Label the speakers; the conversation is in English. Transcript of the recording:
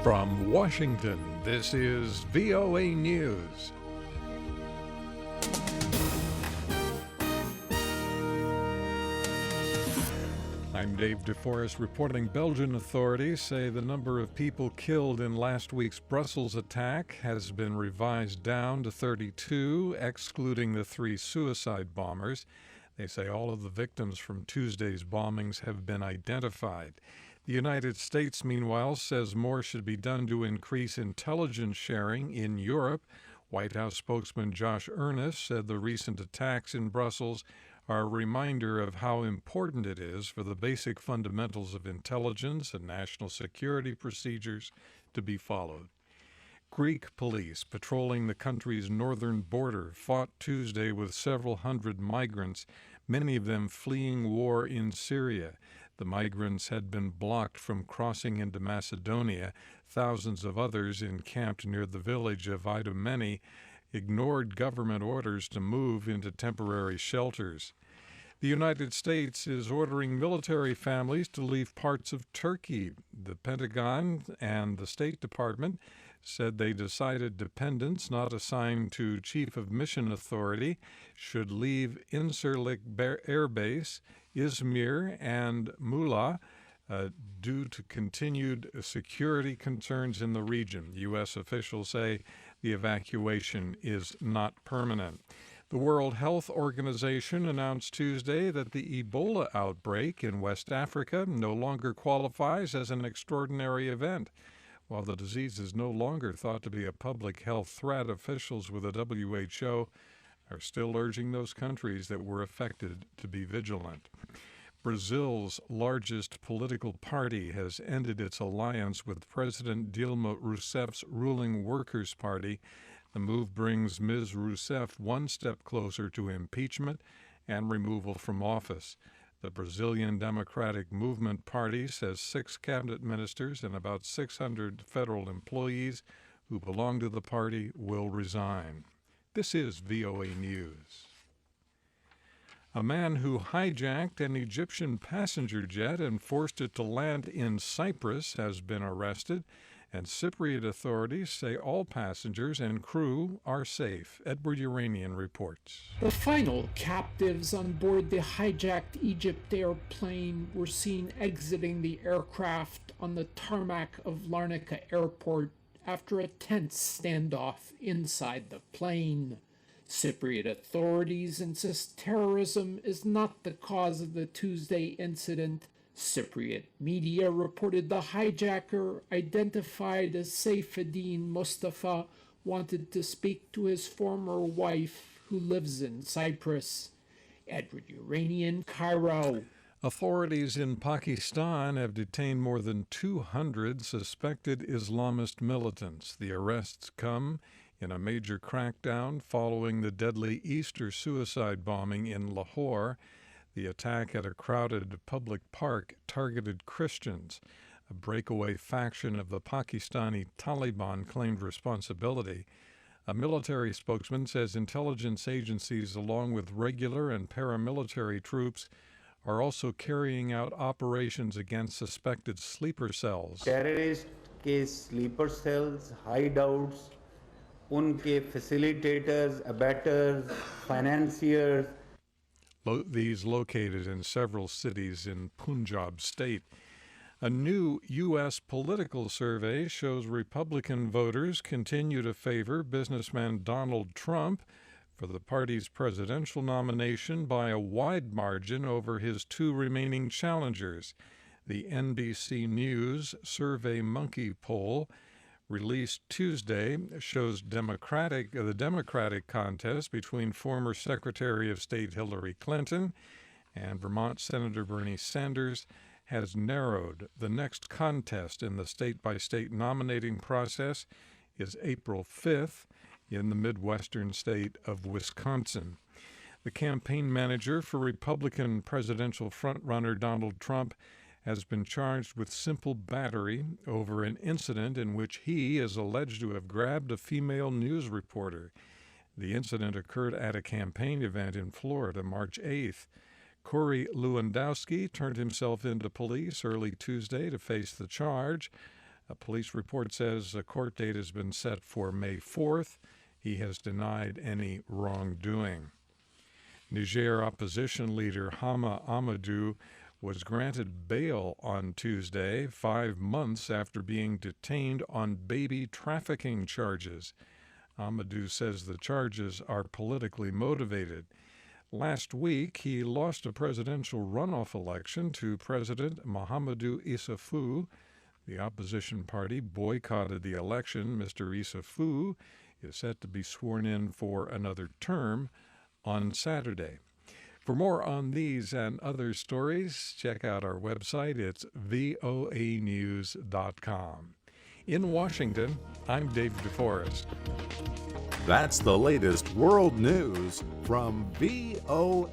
Speaker 1: From Washington, this is VOA News. I'm David DeForest reporting Belgian authorities say the number of people killed in last week's Brussels attack has been revised down to 32, excluding the 3 suicide bombers. They say all of the victims from Tuesday's bombings have been identified. The United States, meanwhile, says more should be done to increase intelligence sharing in Europe. White House spokesman Josh Earnest said the recent attacks in Brussels are a reminder of how important it is for the basic fundamentals of intelligence and national security procedures to be followed. Greek police patrolling the country's northern border fought Tuesday with several hundred migrants, many of them fleeing war in Syria. The migrants had been blocked from crossing into Macedonia. Thousands of others encamped near the village of Ebola ignored government orders to move into temporary shelters. The United States is ordering military families to leave parts of Turkey. The Pentagon and the State Department said they decided dependents not assigned to Chief of Mission Authority should leave Incirlik Air Base, Izmir, and Muğla due to continued security concerns in the region. U.S. officials say the evacuation is not permanent. The World Health Organization announced Tuesday that the Ebola outbreak in West Africa no longer qualifies as an extraordinary event. While the disease is no longer thought to be a public health threat, officials with the WHO are still urging those countries that were affected to be vigilant. Brazil's largest political party has ended its alliance with President Dilma Rousseff's ruling Workers' Party. The move brings Ms. Rousseff one step closer to impeachment and removal from office. The Brazilian Democratic Movement Party says 6 cabinet ministers and about 600 federal employees who belong to the party will resign. This is VOA News. A man who hijacked an Egyptian passenger jet and forced it to land in Cyprus has been arrested, and Cypriot authorities say all passengers and crew are safe. Edward Uranian reports.
Speaker 2: The final captives on board the hijacked Egypt airplane were seen exiting the aircraft on the tarmac of Larnaca Airport after a tense standoff inside the plane. Cypriot authorities insist terrorism is not the cause of the Tuesday incident. Cypriot media reported the hijacker, identified as Saifuddin Mustafa, wanted to speak to his former wife, who lives in Cyprus. Edward Uranian, Cairo.
Speaker 1: Authorities in Pakistan have detained more than 200 suspected Islamist militants. The arrests come in a major crackdown following the deadly Easter suicide bombing in Lahore. The attack at a crowded public park targeted Christians. A breakaway faction of the Pakistani Taliban claimed responsibility. A military spokesman says intelligence agencies, along with regular and paramilitary troops, are also carrying out operations against suspected sleeper cells.
Speaker 3: Terrorist के sleeper cells, hideouts, उनके facilitators, abettors, financiers.
Speaker 1: These located in several cities in Punjab state. A new U.S. political survey shows Republican voters continue to favor businessman Donald Trump for the party's presidential nomination by a wide margin over his 2 remaining challengers. The NBC News SurveyMonkey poll released Tuesday shows the Democratic contest between former Secretary of State Hillary Clinton and Vermont Senator Bernie Sanders has narrowed. The next contest in the state-by-state nominating process is April 5th in the Midwestern state of Wisconsin. The campaign manager for Republican presidential frontrunner Donald Trump has been charged with simple battery over an incident in which he is alleged to have grabbed a female news reporter. The incident occurred at a campaign event in Florida, March 8th. Corey Lewandowski turned himself into police early Tuesday to face the charge. A police report says a court date has been set for May 4th. He has denied any wrongdoing. Niger opposition leader Hama Amadou was granted bail on Tuesday, 5 months after being detained on baby trafficking charges. Amadou says the charges are politically motivated. Last week, he lost a presidential runoff election to President Mahamadou Issoufou. The opposition party boycotted the election. Mr. Issoufou is set to be sworn in for another term on Saturday. For more on these and other stories, check out our website. It's voanews.com. In Washington, I'm David DeForest.
Speaker 4: That's the latest world news from VOA.